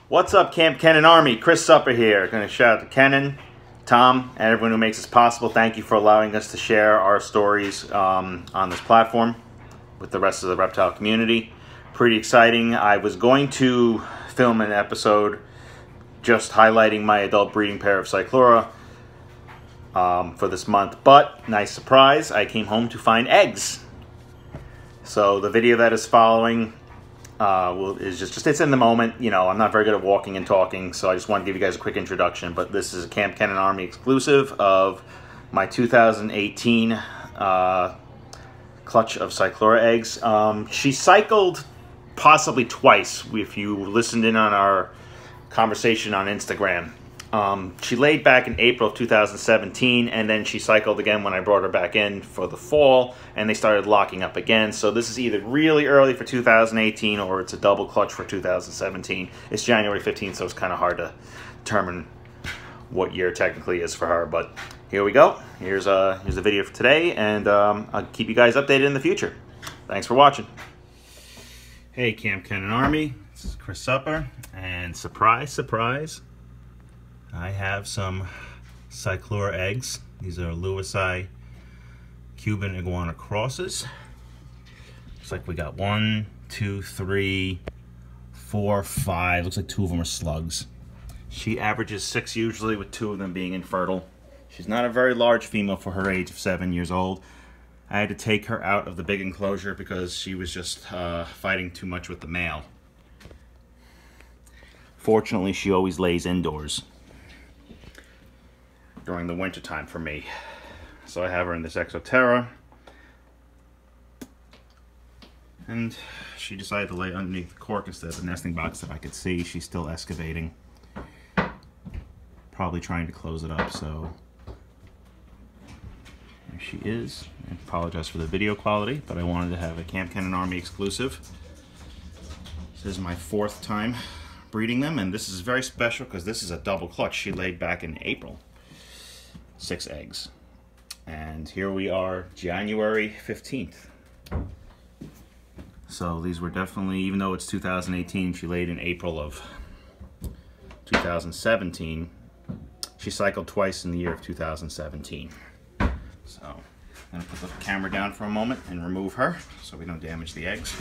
What's up, Kamp Kenan Army? Chris Supper here. Going to shout out to Kenan, Tom, and everyone who makes this possible. Thank you for allowing us to share our stories on this platform with the rest of the reptile community. Pretty exciting. I was going to film an episode just highlighting my adult breeding pair of Cyclura for this month, but nice surprise, I came home to find eggs. So the video that is following is just it's in the moment. You know, I'm not very good at walking and talking, so I just want to give you guys a quick introduction. But this is a Kamp Kenan Army exclusive of my 2018 clutch of Cyclura eggs. She cycled possibly twice, if you listened in on our conversation on Instagram. She laid back in April of 2017, and then she cycled again when I brought her back in for the fall, and they started locking up again. So this is either really early for 2018 or it's a double clutch for 2017. It's January 15th, so it's kind of hard to determine what year technically is for her. But here we go. Here's the video for today, and I'll keep you guys updated in the future. Thanks for watching. Hey, Kamp Kenan Army. This is Chris Supper, and surprise, surprise, I have some Cyclura eggs. These are Lewisii Cuban iguana crosses. Looks like we got 1, 2, 3, 4, 5. Looks like 2 of them are slugs. She averages 6 usually, with 2 of them being infertile. She's not a very large female for her age of 7 years old. I had to take her out of the big enclosure because she was just fighting too much with the male. Fortunately, she always lays indoors during the winter time for me. So I have her in this Exoterra, and she decided to lay underneath the cork instead of the nesting box that I could see. She's still excavating, probably trying to close it up. So there she is. I apologize for the video quality, but I wanted to have a Kamp Kenan Army exclusive. This is my 4th time breeding them, and this is very special because this is a double clutch. She laid back in April 6 eggs, and here we are, January 15th. So these were definitely, even though it's 2018, she laid in April of 2017. She cycled twice in the year of 2017. So I'm going to put the camera down for a moment and remove her so we don't damage the eggs.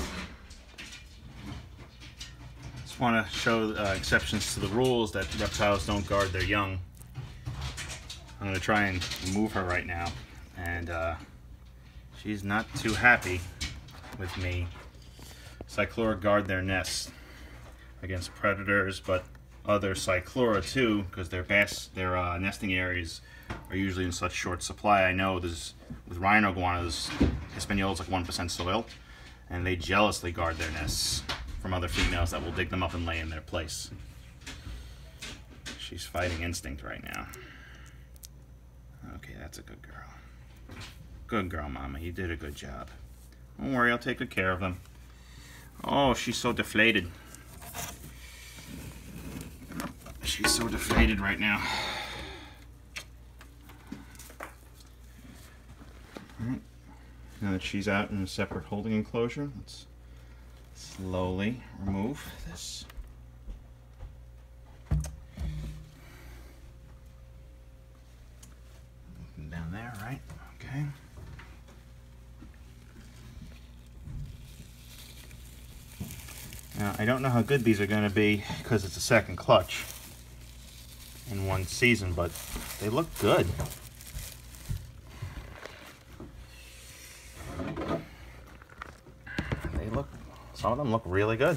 Just want to show exceptions to the rules that reptiles don't guard their young. I'm going to try and move her right now, and she's not too happy with me. Cyclura guard their nests against predators, but other Cyclura too, because their nesting areas are usually in such short supply. I know with rhino iguanas, Hispaniola is like 1% soil, and they jealously guard their nests from other females that will dig them up and lay in their place. She's fighting instinct right now. Okay, that's a good girl. Good girl, Mama. You did a good job. Don't worry, I'll take good care of them. Oh, she's so deflated. She's so deflated right now. Alright. Now that she's out in a separate holding enclosure, let's slowly remove this. Down there, right? Okay. Now, I don't know how good these are going to be because it's a second clutch in one season, but they look good. Some of them look really good.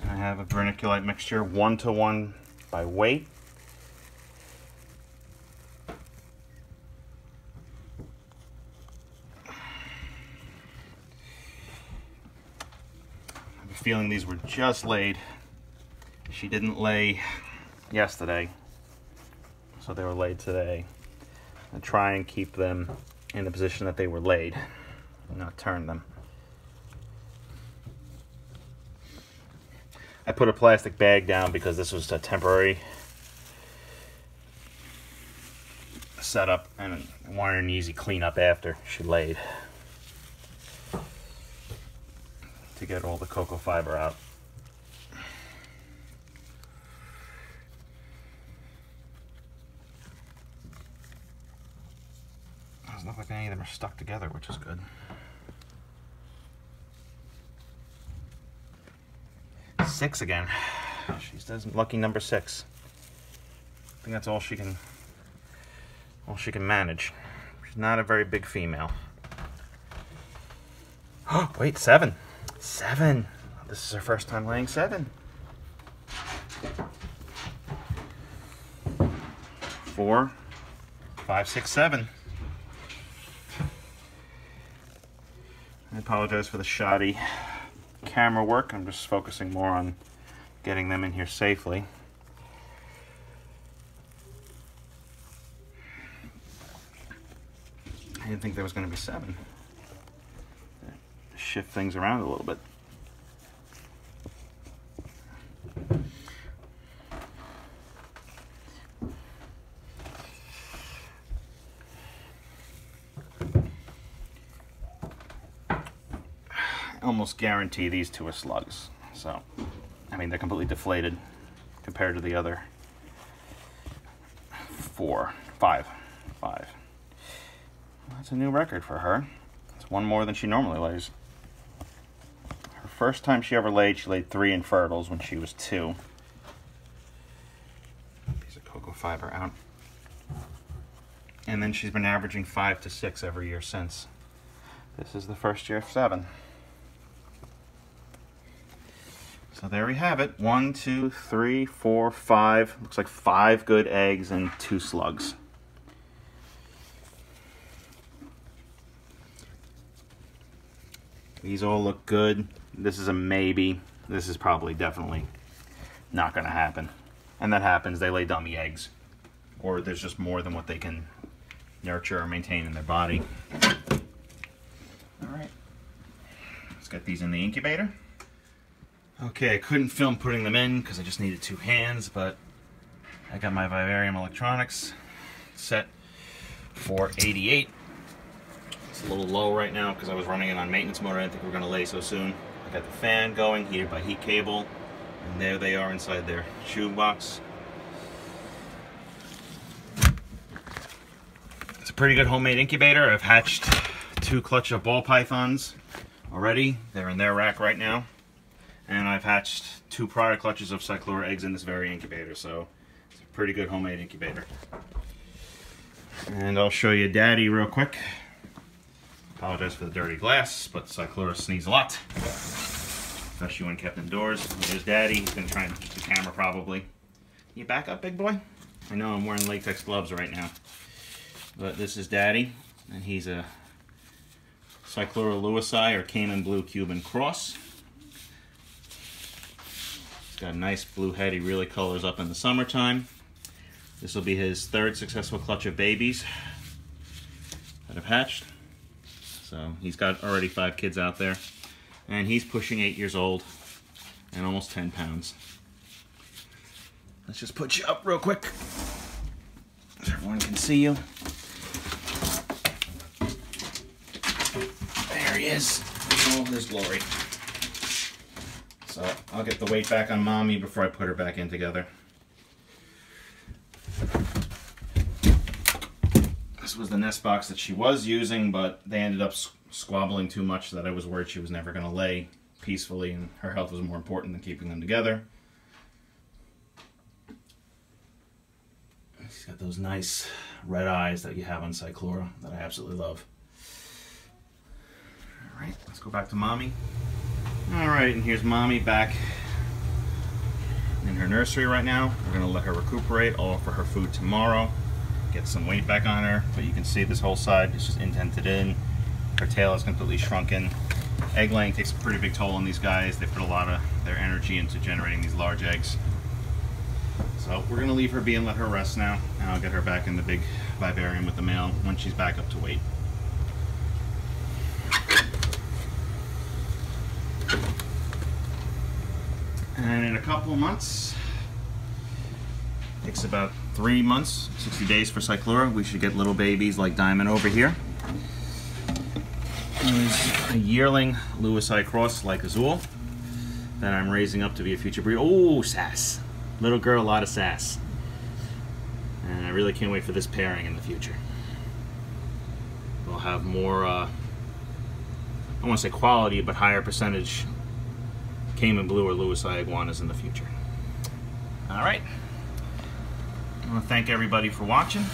I have a vermiculite mixture 1-to-1 by weight. I have a feeling these were just laid. She didn't lay yesterday, so they were laid today. I try and keep them in the position that they were laid, and not turn them. I put a plastic bag down because this was a temporary setup, and I wanted an easy cleanup after she laid to get all the cocoa fiber out. Doesn't look like any of them are stuck together, which is good. 6 again. She's lucky number 6. I think that's all she can manage. She's not a very big female. Oh, wait, 7. 7. This is her first time laying 7. 4, 5, 6, 7. I apologize for the shoddy camera work. I'm just focusing more on getting them in here safely. I didn't think there was going to be 7. Shift things around a little bit. I almost guarantee these 2 are slugs. So, I mean, they're completely deflated compared to the other 4, 5. That's a new record for her. It's 1 more than she normally lays. Her first time she ever laid, she laid 3 infertils when she was 2. Piece of cocoa fiber out. And then she's been averaging 5 to 6 every year since. This is the first year of 7. So there we have it. 1, 2, 3, 4, 5. Looks like 5 good eggs and 2 slugs. These all look good. This is a maybe. This is probably definitely not going to happen. And that happens, they lay dummy eggs. Or there's just more than what they can nurture or maintain in their body. Alright. Let's get these in the incubator. Okay, I couldn't film putting them in because I just needed 2 hands, but I got my vivarium electronics set for 88. It's a little low right now because I was running it on maintenance mode. I didn't think we were going to lay so soon. I got the fan going, heated by heat cable, and there they are inside their shoebox. It's a pretty good homemade incubator. I've hatched 2 clutch of ball pythons already. They're in their rack right now. And I've hatched 2 prior clutches of cyclura eggs in this very incubator, so it's a pretty good homemade incubator. And I'll show you Daddy real quick. Apologize for the dirty glass, but cyclura sneeze a lot, especially when kept indoors. There's Daddy. He's been trying to keep the camera probably. Can you back up, big boy? I know I'm wearing latex gloves right now, but this is Daddy, and he's a cyclura lewisi or Cayman blue Cuban cross. Got a nice blue head. He really colors up in the summertime. This will be his 3rd successful clutch of babies that have hatched. So he's got already 5 kids out there. And he's pushing 8 years old and almost 10 pounds. Let's just put you up real quick so everyone can see you. There he is in all his glory. So I'll get the weight back on Mommy before I put her back in together. This was the nest box that she was using, but they ended up squabbling too much that I was worried she was never going to lay peacefully, and her health was more important than keeping them together. She's got those nice red eyes that you have on cyclura that I absolutely love. Alright, let's go back to Mommy. Alright, and here's Mommy back in her nursery right now. We're going to let her recuperate. I'll offer her food tomorrow. Get some weight back on her. But you can see this whole side is just indented in. Her tail is completely shrunken. Egg laying takes a pretty big toll on these guys. They put a lot of their energy into generating these large eggs. So we're going to leave her be and let her rest now. And I'll get her back in the big vivarium with the male when she's back up to weight. And in a couple of months, Takes about 3 months, 60 days for Cyclura. We should get little babies like Diamond over here. There's a yearling Lewisite cross like Azul that I'm raising up to be a future breed. Oh, sass. Little girl, a lot of sass. And I really can't wait for this pairing in the future. We'll have more, I don't want to say quality, but higher percentage Cayman Blue or Lewisite iguanas in the future. All right. I want to thank everybody for watching.